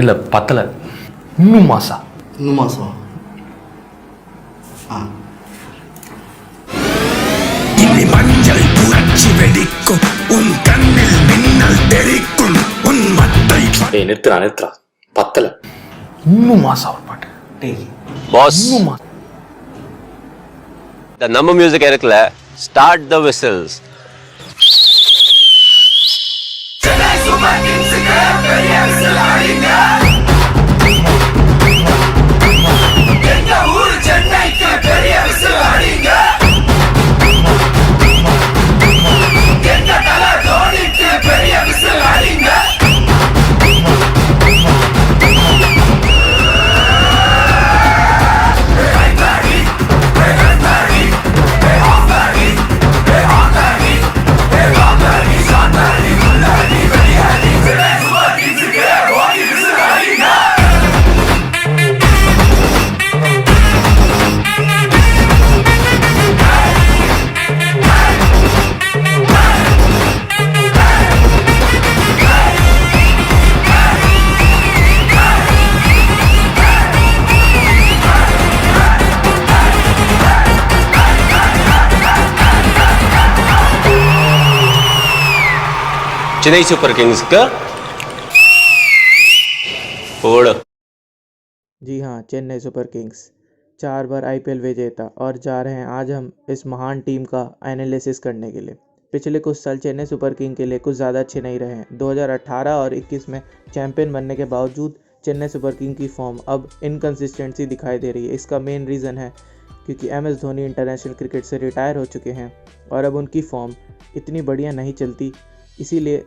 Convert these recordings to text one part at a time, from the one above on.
இல்லை பத்தலை, இன்னும் மாசம். இனி மஞ்சள் புரட்சி வெடிக்கும், உன் கண்ணில் மின்னல் தெரிக்கும், உன் மத்தை. ஏய் நிறுத்துறா, பத்தலை, இன்னும் மாசம் ஒரு பாட்டு. பாஸ், இன்னும் மாசம். நம்ம மியூசிக் இருக்குல்ல, start the whistles. Chennai super Kings का ओड़। जी हाँ, चेन्नई सुपर किंग्स 4 बार आईपीएल विजेता और जा रहे हैं आज हम इस महान टीम का एनालिसिस करने के लिए। पिछले कुछ साल चेन्नई सुपर किंग के लिए कुछ ज़्यादा अच्छे नहीं रहे हैं। 2018 और 21 में चैंपियन बनने के बावजूद चेन्नई सुपर किंग की फॉर्म अब इनकन्सिस्टेंसी दिखाई दे रही है। इसका मेन रीज़न है क्योंकि MS धोनी इंटरनेशनल क्रिकेट से रिटायर हो चुके हैं और अब उनकी फॉर्म इतनी बढ़िया नहीं चलती, इसीलिए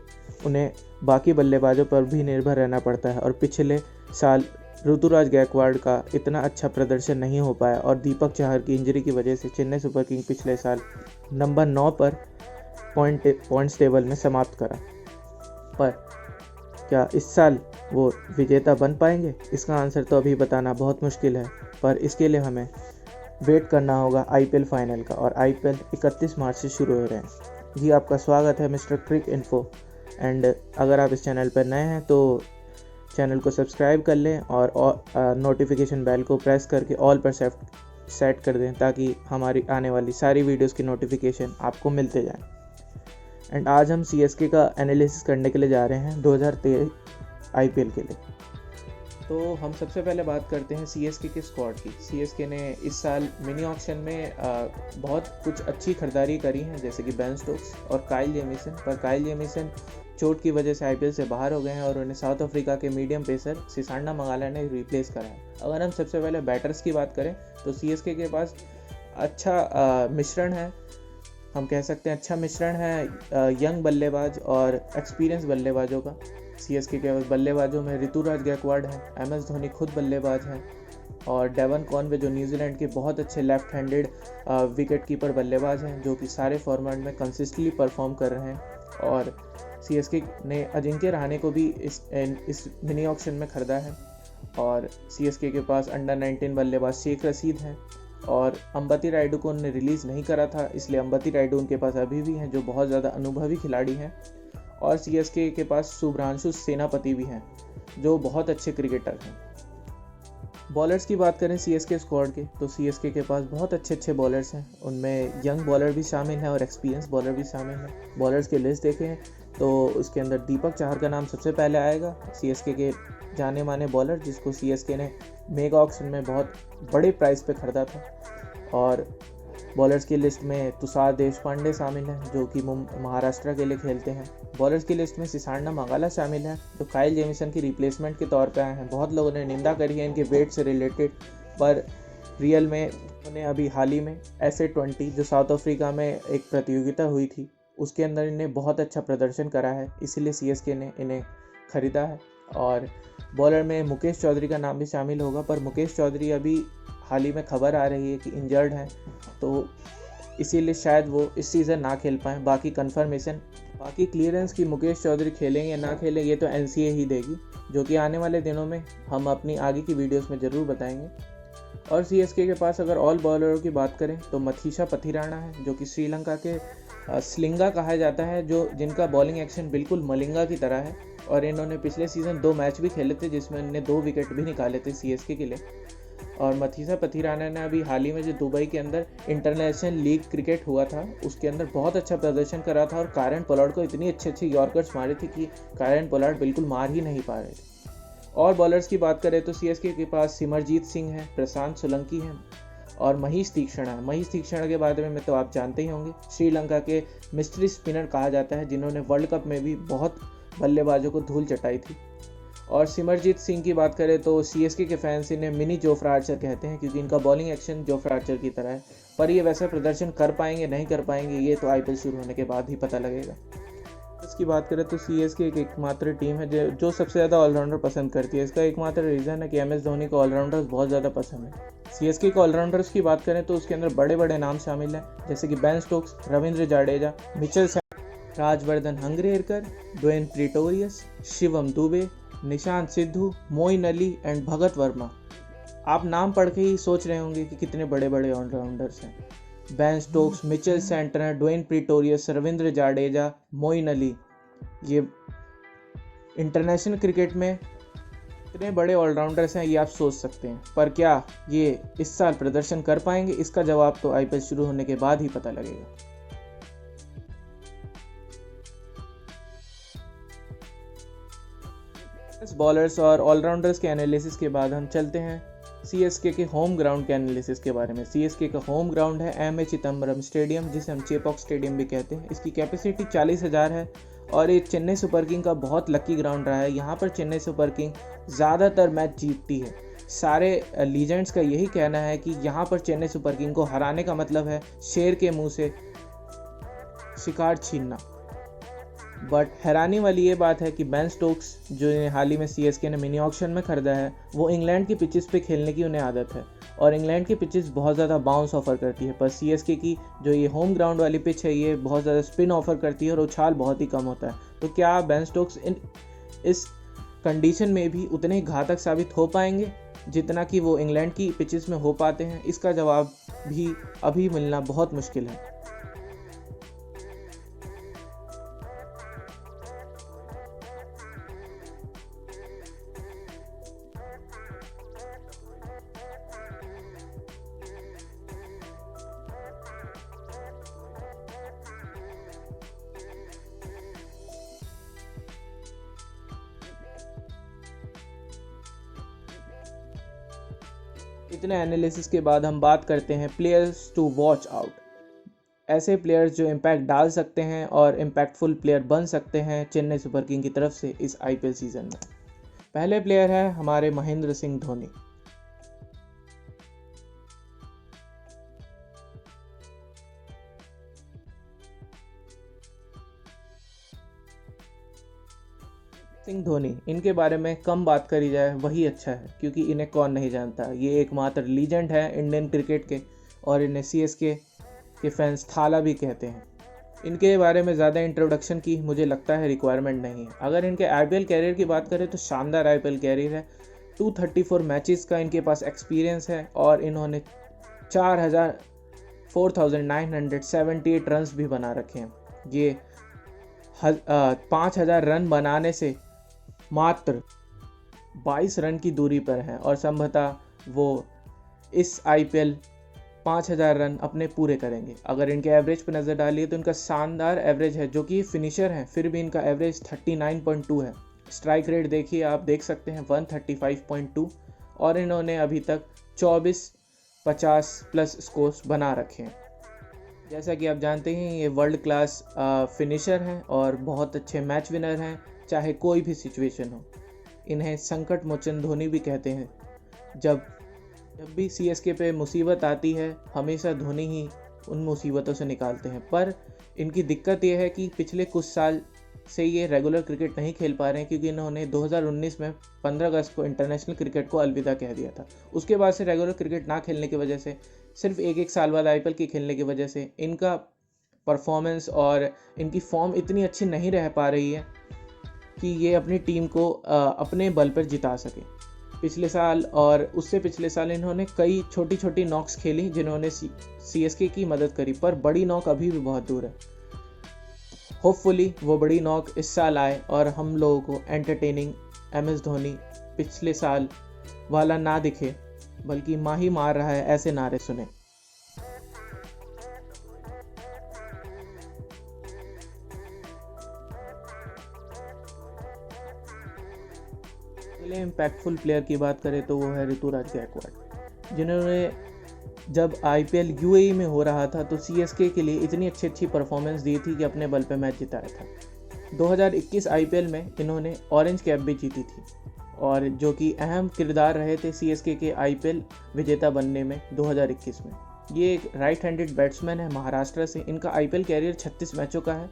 उन्हें बाकी बल्लेबाजों पर भी निर्भर रहना पड़ता है। और पिछले साल ऋतुराज गायकवाड़ का इतना अच्छा प्रदर्शन नहीं हो पाया और दीपक चाहर की इंजरी की वजह से चेन्नई सुपर किंग पिछले साल नंबर 9 पर पॉइंट्स टेबल में समाप्त करा। पर क्या इस साल वो विजेता बन पाएंगे? इसका आंसर तो अभी बताना बहुत मुश्किल है, पर इसके लिए हमें वेट करना होगा IPL फाइनल का। और IPL 31 मार्च से शुरू हो रहे हैं। जी आपका स्वागत है मिस्टर क्रिक इन्फो। एंड अगर आप इस चैनल पर नए हैं तो चैनल को सब्सक्राइब कर लें और नोटिफिकेशन बेल को प्रेस करके ऑल पर सेट कर दें ताकि हमारी आने वाली सारी वीडियोस की नोटिफिकेशन आपको मिलते जाएं। एंड आज हम CSK का एनालिसिस करने के लिए जा रहे हैं 2023 IPL के लिए। तो हम सबसे पहले बात करते हैं CSK के स्क्वाड की। CSK ने इस साल मिनी ऑक्शन में बहुत कुछ अच्छी खरीदारी करी है, जैसे कि बेन स्टोक्स और काइल जेमिसन। पर काइल जेमिसन चोट की वजह से IPL से बाहर हो गए हैं और उन्हें साउथ अफ्रीका के मीडियम पेसर सिसांडा मंगाला ने रिप्लेस करा है। अगर हम सबसे पहले बैटर्स की बात करें तो CSK के पास अच्छा मिश्रण है, हम कह सकते हैं अच्छा मिश्रण है यंग बल्लेबाज और एक्सपीरियंस बल्लेबाजों का। CSK के बल्लेबाजों में ऋतुराज गायकवाड़ है, MS धोनी खुद बल्लेबाज हैं और डेवन कॉनवे जो न्यूजीलैंड के बहुत अच्छे लेफ्ट हैंडेड विकेट कीपर बल्लेबाज हैं जो कि सारे फॉर्मेट में कंसिस्टेंटली परफॉर्म कर रहे हैं। और CSK ने अजिंक्य रहाणे को भी इस मिनी ऑक्शन में खरीदा है। और CSK के पास अंडर 19 बल्लेबाज शेख रशीद हैं और अंबती रायडू को उन्होंने रिलीज़ नहीं करा था, इसलिए अंबती रायडू उनके पास अभी भी हैं जो बहुत ज़्यादा अनुभवी खिलाड़ी हैं। और CSK के पास शुभ्रांशु सेनापति भी हैं जो बहुत अच्छे क्रिकेटर हैं। बॉलर्स की बात करें CSK स्क्वाड के तो CSK के पास बहुत अच्छे बॉलर्स हैं, उनमें यंग बॉलर भी शामिल हैं और एक्सपीरियंस बॉलर भी शामिल हैं। बॉलर्स की लिस्ट देखें तो उसके अंदर दीपक चाहर का नाम सबसे पहले आएगा, CSK के जाने माने बॉलर जिसको CSK ने मेगा ऑक्शन में बहुत बड़े प्राइस पे खरीदा था। और बॉलर्स की लिस्ट में तुषार देशपांडे शामिल हैं जो कि महाराष्ट्र के लिए खेलते हैं। बॉलर्स की लिस्ट में सिसांडा मंगाला शामिल है जो काइल जेमिसन की रिप्लेसमेंट के तौर पे आए हैं। बहुत लोगों ने निंदा करी है इनके वेट से रिलेटेड, पर रियल में उन्हें अभी हाल ही में SA20 जो साउथ अफ्रीका में एक प्रतियोगिता हुई थी उसके अंदर इन्हें बहुत अच्छा प्रदर्शन करा है, इसीलिए CSK ने इन्हें ख़रीदा है। और बॉलर में मुकेश चौधरी का नाम भी शामिल होगा, पर मुकेश चौधरी अभी हाल ही में खबर आ रही है कि इंजर्ड हैं, तो इसीलिए शायद वो इस सीज़न ना खेल पाएँ। बाकी क्लियरेंस की मुकेश चौधरी खेलेंगे या ना खेलें ये तो NCA ही देगी, जो कि आने वाले दिनों में हम अपनी आगे की वीडियोस में ज़रूर बताएंगे। और CSK के पास अगर ऑल बॉलरों की बात करें तो मथीशा पथिराणा है जो कि श्रीलंका के स्लिंगा कहा जाता है, जो जिनका बॉलिंग एक्शन बिल्कुल मलिंगा की तरह है। और इन्होंने पिछले सीज़न 2 मैच भी खेले थे जिसमें इन्होंने 2 विकेट भी निकाले थे सीएसके के लिए। और मथीसा पथिराना ने अभी हाल ही में जो दुबई के अंदर इंटरनेशनल लीग क्रिकेट हुआ था उसके अंदर बहुत अच्छा प्रदर्शन करा था और कायरन पोलार्ड को इतनी अच्छी यॉर्कर्स मारे थे कि कायरन पोलार्ड बिल्कुल मार ही नहीं पा रहे थे। और बॉलर्स की बात करें तो सीएसके के पास सिमरजीत सिंह है, प्रशांत सोलंकी हैं और महीश तीक्ष्ण है। महीश तीक्ष्ण के बारे में तो आप जानते ही होंगे, श्रीलंका के मिस्ट्री स्पिनर कहा जाता है जिन्होंने वर्ल्ड कप में भी बहुत बल्लेबाजों को धूल चटाई थी। और सिमरजीत सिंह की बात करें तो सीएसके के फैंस इन्हें मिनी जोफ्रा आर्चर कहते हैं क्योंकि इनका बॉलिंग एक्शन जोफ्रा आर्चर की तरह है, पर ये वैसा प्रदर्शन कर पाएंगे नहीं कर पाएंगे ये तो आईपीएल शुरू होने के बाद ही पता लगेगा। इसकी बात करें तो सीएसके एक एकमात्र टीम है जो सबसे ज़्यादा ऑलराउंडर पसंद करती है। इसका एकमात्र रीज़न है कि एमएस धोनी को ऑलराउंडर्स बहुत ज़्यादा पसंद है। सीएसके के ऑलराउंडर्स की बात करें तो उसके अंदर बड़े बड़े नाम शामिल हैं जैसे कि Ben Stokes, Ravindra Jadeja, Mitchell Rajvardhan Hangargekar, Dwaine Pretorius, Shivam Dube, Nishant Sidhu, Moeen Ali and Bhagath Varma. आप नाम पढ़ के ही सोच रहे होंगे कि कितने बड़े बड़े ऑलराउंडर्स हैं। Ben Stokes, Mitchell Santner, Dwayne Pretorius, Ravindra Jadeja, Moeen Ali, ये इंटरनेशनल क्रिकेट में इतने बड़े ऑलराउंडर्स हैं ये आप सोच सकते हैं। पर क्या ये इस साल प्रदर्शन कर पाएंगे, इसका जवाब तो आईपीएल शुरू होने के बाद ही पता लगेगा। बॉलर्स और ऑलराउंडर्स के एनालिसिस के बाद हम चलते हैं सीएसके के होम ग्राउंड के एनालिसिस के बारे में। सीएसके का होम ग्राउंड है एम.ए. चिदम्बरम स्टेडियम, जिसे हम चेपॉक स्टेडियम भी कहते हैं। इसकी कैपेसिटी 40,000 है और ये चेन्नई सुपर किंग का बहुत लकी ग्राउंड रहा है। यहाँ पर चेन्नई सुपर किंग ज़्यादातर मैच जीतती है। सारे लीजेंड्स का यही कहना है कि यहाँ पर चेन्नई सुपर किंग को हराने का मतलब है शेर के मुंह से शिकार छीनना। बट हैरानी वाली ये बात है कि बेन स्टोक्स जो हाल ही में सीएसके ने मिनी ऑक्शन में खरीदा है वो इंग्लैंड की पिचेस पे खेलने की उन्हें आदत है और इंग्लैंड की पिचेस बहुत ज़्यादा बाउंस ऑफर करती है, पर सीएसके की जो ये होम ग्राउंड वाली पिच है ये बहुत ज़्यादा स्पिन ऑफर करती है और उछाल बहुत ही कम होता है। तो क्या बेन स्टोक्स इस कंडीशन में भी उतने घातक साबित हो पाएंगे जितना कि वो इंग्लैंड की पिचेस में हो पाते हैं? इसका जवाब भी अभी मिलना बहुत मुश्किल है। इतने एनालिसिस के बाद हम बात करते हैं प्लेयर्स टू वॉच आउट। ऐसे प्लेयर्स जो इम्पैक्ट डाल सकते हैं और इम्पैक्टफुल प्लेयर बन सकते हैं चेन्नई सुपर किंग की तरफ से इस आईपीएल सीज़न में। पहले प्लेयर है हमारे महेंद्र सिंह धोनी। सिंह धोनी, इनके बारे में कम बात करी जाए वही अच्छा है क्योंकि इन्हें कौन नहीं जानता। ये एकमात्र लीजेंड है इंडियन क्रिकेट के और इन्हें सीएसके के फैंस थाला भी कहते हैं। इनके बारे में ज़्यादा इंट्रोडक्शन की मुझे लगता है रिक्वायरमेंट नहीं है। अगर इनके आईपीएल कैरियर की बात करें तो शानदार आईपीएल कैरियर है। 234 मैचेस का इनके पास एक्सपीरियंस है और इन्होंने 4,978 रन भी बना रखे हैं। ये 5,000 रन बनाने से मात्र 22 रन की दूरी पर हैं और संभवतः वो इस आईपीएल 5,000 रन अपने पूरे करेंगे। अगर इनके एवरेज पर नज़र डालिए तो इनका शानदार एवरेज है, जो कि फिनिशर हैं फिर भी इनका एवरेज 39.2 है। स्ट्राइक रेट देखिए, आप देख सकते हैं 135.2 और इन्होंने अभी तक 24 50 प्लस स्कोर्स बना रखे हैं। जैसा कि आप जानते हैं ये वर्ल्ड क्लास फिनिशर हैं और बहुत अच्छे मैच विनर हैं, चाहे कोई भी सिचुएशन हो। इन्हें संकट मोचन धोनी भी कहते हैं। जब भी सीएसके पे मुसीबत आती है हमेशा धोनी ही उन मुसीबतों से निकालते हैं। पर इनकी दिक्कत ये है कि पिछले कुछ साल से ये रेगुलर क्रिकेट नहीं खेल पा रहे हैं क्योंकि इन्होंने 2019 में 15 अगस्त को इंटरनेशनल क्रिकेट को अलविदा कह दिया था। उसके बाद से रेगुलर क्रिकेट ना खेलने की वजह से, सिर्फ एक साल बाद आईपीएल की खेलने की वजह से इनका परफॉर्मेंस और इनकी फॉर्म इतनी अच्छी नहीं रह पा रही है कि ये अपनी टीम को अपने बल पर जिता सके। पिछले साल और उससे पिछले साल इन्होंने कई छोटी छोटी नॉक्स खेली जिन्होंने सीएसके की मदद करी, पर बड़ी नॉक अभी भी बहुत दूर है। होपफुली वो बड़ी नॉक इस साल आए और हम लोगों को एंटरटेनिंग MS धोनी पिछले साल वाला ना दिखे, बल्कि माँ ही मार रहा है ऐसे नारे सुने। अगले इम्पैक्टफुल प्लेयर की बात करें तो वो है ऋतुराज गायकवाड़, जिन्होंने जब IPL UAE में हो रहा था तो CSK के लिए इतनी अच्छी परफॉर्मेंस दी थी कि अपने बल पे मैच जिताया था। 2021 IPL में इन्होंने ऑरेंज कैप भी जीती थी और जो कि अहम किरदार रहे थे CSK के IPL विजेता बनने में 2021 में। ये एक राइट हैंडेड बैट्समैन है महाराष्ट्र से। इनका IPL कैरियर 36 मैचों का है,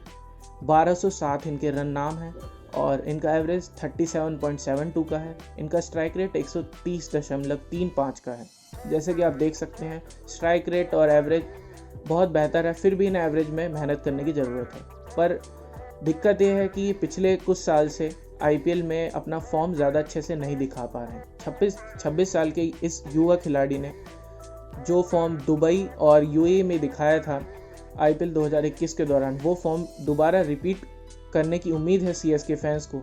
1207 इनके रन नाम है और इनका एवरेज 37.72 का है। इनका स्ट्राइक रेट 130.35 का है। जैसे कि आप देख सकते हैं स्ट्राइक रेट और एवरेज बहुत बेहतर है, फिर भी इन एवरेज में मेहनत करने की ज़रूरत है। पर दिक्कत यह है कि पिछले कुछ साल से IPL में अपना फॉर्म ज़्यादा अच्छे से नहीं दिखा पा रहे हैं। 26 साल के इस युवा खिलाड़ी ने जो फॉर्म दुबई और UAE में दिखाया था IPL 2021 के दौरान, वो फॉर्म दोबारा रिपीट करने की उम्मीद है CSK फैंस को,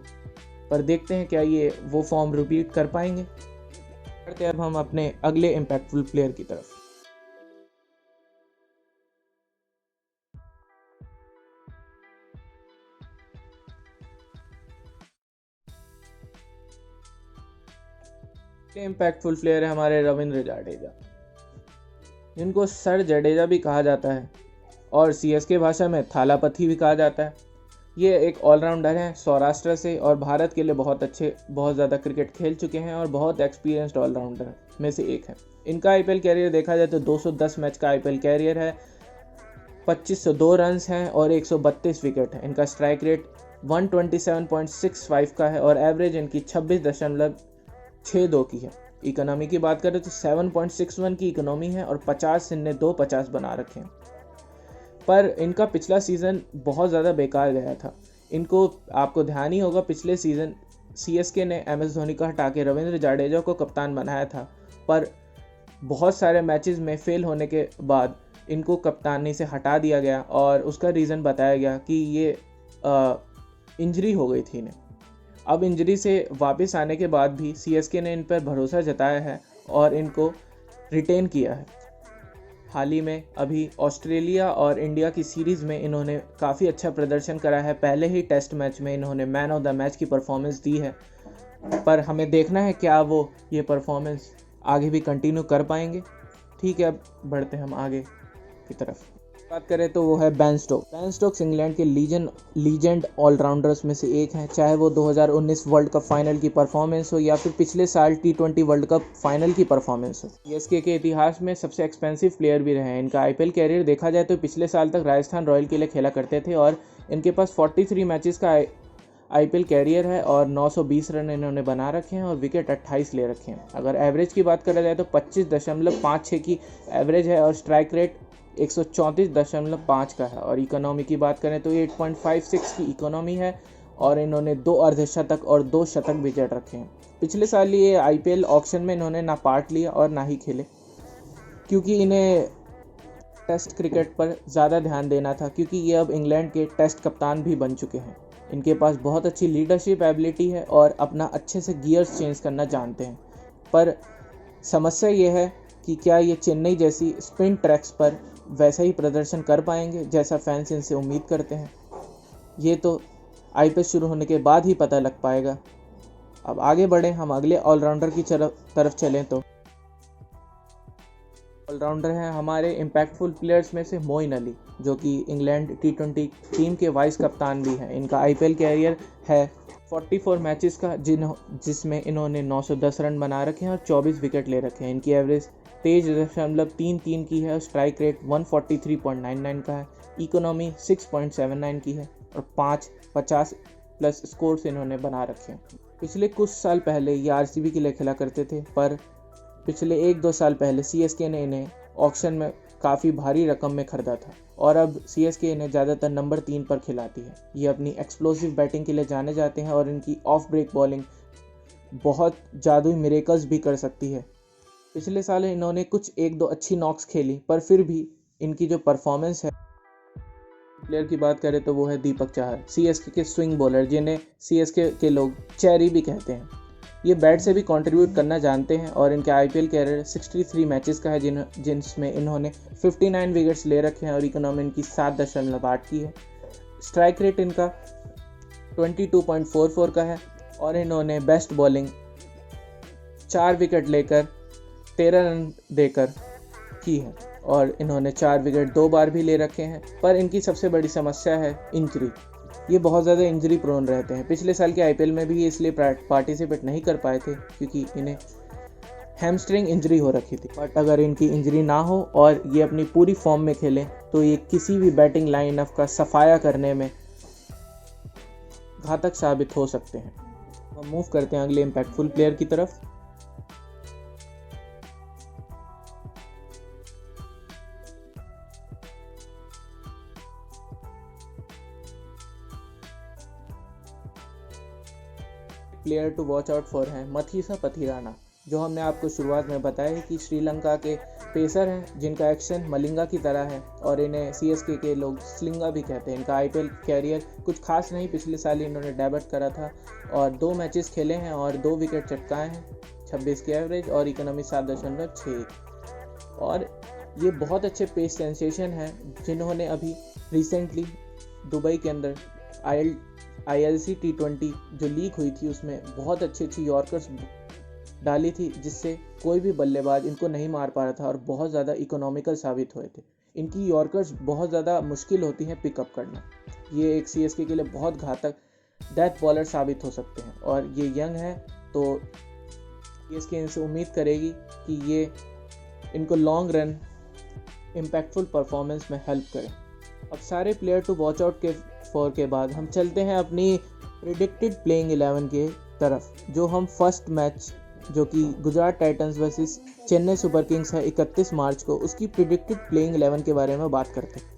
पर देखते हैं क्या ये वो फॉर्म रिपीट कर पाएंगे। बढ़ते अब हम अपने अगले इम्पैक्टफुल प्लेयर की तरफ। इम्पैक्टफुल प्लेयर है हमारे रविंद्र जडेजा, जिनको सर जडेजा भी कहा जाता है और CSK भाषा में थालापति भी कहा जाता है। ये एक ऑलराउंडर हैं सौराष्ट्र से और भारत के लिए बहुत ज़्यादा क्रिकेट खेल चुके हैं और बहुत एक्सपीरियंस्ड ऑलराउंडर में से एक है। इनका IPL कैरियर देखा जाए तो 210 मैच का IPL कैरियर है, 2502 रन्स हैं और 132 विकेट है। इनका स्ट्राइक रेट 127.65 का है और एवरेज इनकी 26.62 की है। इकोनॉमी की बात करें तो 7.61 की इकोनॉमी है और 50 इनने 250 बना रखे हैं। पर इनका पिछला सीज़न बहुत ज़्यादा बेकार गया था। इनको आपको ध्यान ही होगा पिछले सीज़न CSK ने MS धोनी को हटा के रविंद्र जडेजा को कप्तान बनाया था, पर बहुत सारे मैचेस में फेल होने के बाद इनको कप्तानी से हटा दिया गया और उसका रीज़न बताया गया कि ये इंजरी हो गई थी इन्हें। अब इंजरी से वापस आने के बाद भी CSK ने इन पर भरोसा जताया है और इनको रिटेन किया है। हाल ही में अभी ऑस्ट्रेलिया और इंडिया की सीरीज़ में इन्होंने काफ़ी अच्छा प्रदर्शन करा है। पहले ही टेस्ट मैच में इन्होंने मैन ऑफ द मैच की परफॉर्मेंस दी है, पर हमें देखना है क्या वो ये परफॉर्मेंस आगे भी कंटिन्यू कर पाएंगे। ठीक है, अब बढ़ते हैं हम आगे की तरफ। बात करें तो वो है Ben Stokes. Ben Stokes England के लीजेंड ऑलराउंडर्स में से एक हैं, चाहे वो 2019 वर्ल्ड कप फाइनल की परफॉर्मेंस हो या फिर पिछले साल T20 वर्ल्ड कप फाइनल की परफॉर्मेंस हो। CSK के इतिहास में सबसे एक्सपेंसिव प्लेयर भी रहे हैं। इनका IPL कैरियर देखा जाए तो पिछले साल तक राजस्थान रॉयल के लिए खेला करते थे और इनके पास 43 मैचेस का IPL कैरियर है और 920 रन इन्होंने बना रखे हैं और विकेट 28 ले रखे हैं। अगर एवरेज की बात करा जाए तो 25.56 की एवरेज है और स्ट्राइक रेट 134.5 का है और इकोनॉमी की बात करें तो 8.56 की इकोनॉमी है और इन्होंने 2 अर्धशतक और 2 शतक भी जड़ रखे हैं। पिछले साल ये IPL ऑक्शन में इन्होंने ना पार्ट लिया और ना ही खेले, क्योंकि इन्हें टेस्ट क्रिकेट पर ज़्यादा ध्यान देना था, क्योंकि ये अब इंग्लैंड के टेस्ट कप्तान भी बन चुके हैं। इनके पास बहुत अच्छी लीडरशिप एबिलिटी है और अपना अच्छे से गियर्स चेंज करना जानते हैं। पर समस्या ये है कि क्या ये चेन्नई जैसी स्पिन ट्रैक्स पर वैसा ही प्रदर्शन कर पाएंगे जैसा फैंस इनसे उम्मीद करते हैं। ये तो IPL शुरू होने के बाद ही पता लग पाएगा। अब आगे बढ़ें, हम अगले ऑलराउंडर की तरफ चलें तो ऑलराउंडर हैं हमारे इम्पैक्टफुल प्लेयर्स में से मोइन अली, जो कि इंग्लैंड T20 टीम के वाइस कप्तान भी हैं। इनका IPL कैरियर है 44 मैचेस का, जिसमें इन्होंने 910 रन बना रखे हैं और 24 विकेट ले रखे हैं। इनकी एवरेज 23.33 की है और स्ट्राइक रेट 143.99 का है। इकोनॉमी 6.79 की है और 50 प्लस स्कोर्स इन्होंने बना रखे हैं। पिछले कुछ साल पहले ये RCB के लिए खेला करते थे, पर पिछले 1-2 साल पहले CSK ने इन्हें ऑक्शन में काफ़ी भारी रकम में खरीदा था और अब CSK इन्हें ज़्यादातर नंबर 3 पर खिलाती है। ये अपनी एक्सप्लोसिव बैटिंग के लिए जाने जाते हैं और इनकी ऑफ ब्रेक बॉलिंग बहुत जादुई मिरेकल्स भी कर सकती है। पिछले साल इन्होंने कुछ 1-2 अच्छी नॉक्स खेली, पर फिर भी इनकी जो परफॉर्मेंस है प्लेयर की बात करें तो वो है दीपक चाहर, सीएसके के स्विंग बॉलर, जिन्हें सीएसके के लोग चेरी भी कहते हैं। ये बैट से भी कंट्रीब्यूट करना जानते हैं और इनके आईपीएल कैरियर 63 मैचेस का है, जिनमें इन्होंने 59 विकेट्स ले रखे हैं और इकोनॉमी इनकी 7.8 की है। स्ट्राइक रेट इनका 22.44 का है और इन्होंने बेस्ट बॉलिंग 4 विकेट लेकर 13 रन देकर की है और इन्होंने 4 विकेट 2 बार भी ले रखे हैं। पर इनकी सबसे बड़ी समस्या है इंजरी। ये बहुत ज़्यादा इंजरी प्रोन रहते हैं। पिछले साल के आईपीएल में भी ये इसलिए पार्टिसिपेट नहीं कर पाए थे क्योंकि इन्हें हैमस्ट्रिंग इंजरी हो रखी थी। बट अगर इनकी इंजरी ना हो और ये अपनी पूरी फॉर्म में खेलें तो ये किसी भी बैटिंग लाइनअप का सफाया करने में घातक साबित हो सकते हैं। हम मूव करते हैं अगले इम्पैक्टफुल प्लेयर की तरफ। Player to watch out for हैं मथीसा पथिराना, जो हमने आपको शुरुआत में बताया है कि श्रीलंका के पेसर हैं जिनका एक्शन मलिंगा की तरह है और इन्हें सीएसके के लोग स्लिंगा भी कहते हैं। इनका आईपीएल कैरियर कुछ खास नहीं, पिछले साल ही इन्होंने डेब्यूट करा था और 2 मैचेस खेले हैं और 2 विकेट चटकाए हैं, 26 की एवरेज और इकोनॉमी 7.61। और ये बहुत अच्छे पेस सेंसेशन हैं जिन्होंने अभी रिसेंटली दुबई के अंदर ILC T20 जो लीग हुई थी उसमें बहुत अच्छी यॉर्कर्स डाली थी, जिससे कोई भी बल्लेबाज इनको नहीं मार पा रहा था और बहुत ज़्यादा इकोनॉमिकल साबित हुए थे। इनकी यॉर्कर्स बहुत ज़्यादा मुश्किल होती हैं पिकअप करना। ये एक सीएसके के लिए बहुत घातक डेथ बॉलर साबित हो सकते हैं और ये यंग है तो सीएसके इनसे उम्मीद करेगी कि ये इनको लॉन्ग रन इम्पैक्टफुल परफॉर्मेंस में हेल्प करें। अब सारे प्लेयर टू वॉच आउट के बाद हम चलते हैं अपनी प्रिडिक्टेड प्लेइंग 11 के तरफ, जो हम फर्स्ट मैच जो कि Gujarat Titans versus Chennai super Kings है 31 मार्च को, उसकी प्रिडिक्टेड प्लेइंग 11 के बारे में बात करते हैं।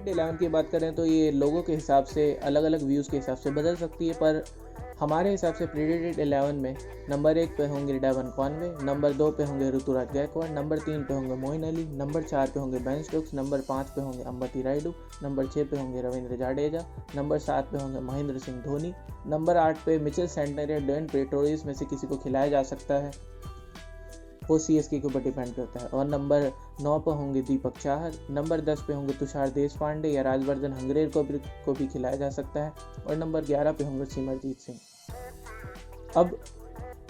11 की बात करें तो ये लोगों के हिसाब से अलग अलग व्यूज़ के हिसाब से बदल सकती है, पर हमारे हिसाब से प्रिडिक्टेड 11 में नंबर 1 पे होंगे डेवन कॉनवे, नंबर 2 पे होंगे ऋतुराज गायकवाड़, नंबर 3 पे होंगे मोइन अली, नंबर 4 पे होंगे बेन स्टोक्स, नंबर 5 पे होंगे अंबती रायडू, नंबर 6 पे होंगे रविंद्र जाडेजा, नंबर 7 पे होंगे महेंद्र सिंह धोनी, नंबर 8 पे मिचेल सेंटनर या डेवन प्रेटोरियस में से किसी को खिलाया जा सकता है, वो सीएसके के ऊपर डिपेंड करता है, और नंबर 9 पे होंगे दीपक चाहर, नंबर 10 पे होंगे तुषार देशपांडे या राजवर्धन हंगरेर को भी खिलाया जा सकता है, और नंबर 11 पे होंगे सिमरजीत सिंह। अब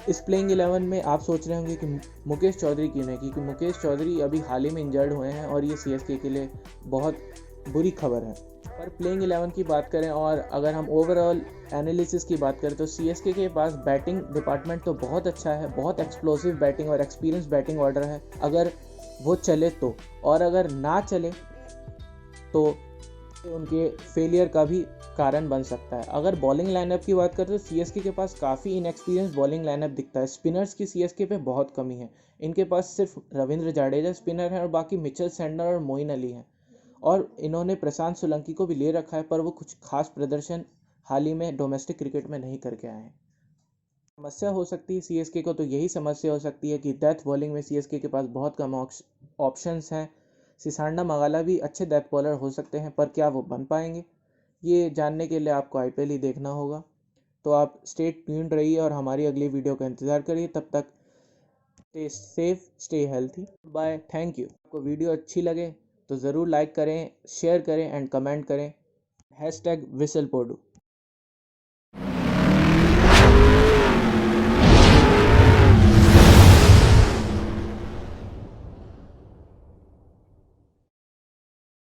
इस प्लेइंग 11 में आप सोच रहे होंगे कि मुकेश चौधरी क्यों नहीं, क्योंकि मुकेश चौधरी अभी हाल ही में इंजर्ड हुए हैं और ये सीएसके के लिए बहुत बुरी खबर है। पर प्लेइंग 11 की बात करें और अगर हम ओवरऑल एनालिसिस की बात करें तो सीएसके के पास बैटिंग डिपार्टमेंट तो बहुत अच्छा है, बहुत एक्सप्लोसिव बैटिंग और एक्सपीरियंस बैटिंग ऑर्डर है अगर वो चले तो, और अगर ना चले तो उनके फेलियर का भी कारण बन सकता है। अगर बॉलिंग लाइनअप की बात करें तो सीएसके के पास काफ़ी इनएक्सपीरियंस बॉलिंग लाइनअप दिखता है। स्पिनर्स की सीएसके पे बहुत कमी है। इनके पास सिर्फ रविंद्र जाडेजा स्पिनर हैं और बाकी मिचेल सेंटनर और मोइन अली हैं, और इन्होंने प्रशांत सोलंकी को भी ले रखा है, पर वो कुछ खास प्रदर्शन हाल ही में डोमेस्टिक क्रिकेट में नहीं करके आए हैं। समस्या हो सकती है सीएसके को, तो यही समस्या हो सकती है कि डेथ बॉलिंग में सीएसके के पास बहुत कम ऑप्शंस हैं। सिसांडा मगाला भी अच्छे डेथ बॉलर हो सकते हैं, पर क्या वो बन पाएंगे, ये जानने के लिए आपको आईपीएल ही देखना होगा। तो आप स्टे ट्यून्ड रहिए और हमारी अगली वीडियो का इंतज़ार करिए। तब तक stay safe, stay healthy, bye, thank you. आपको वीडियो अच्छी लगे तो ज़रूर लाइक करें, शेयर करें एंड कमेंट करें। #WhistlePodu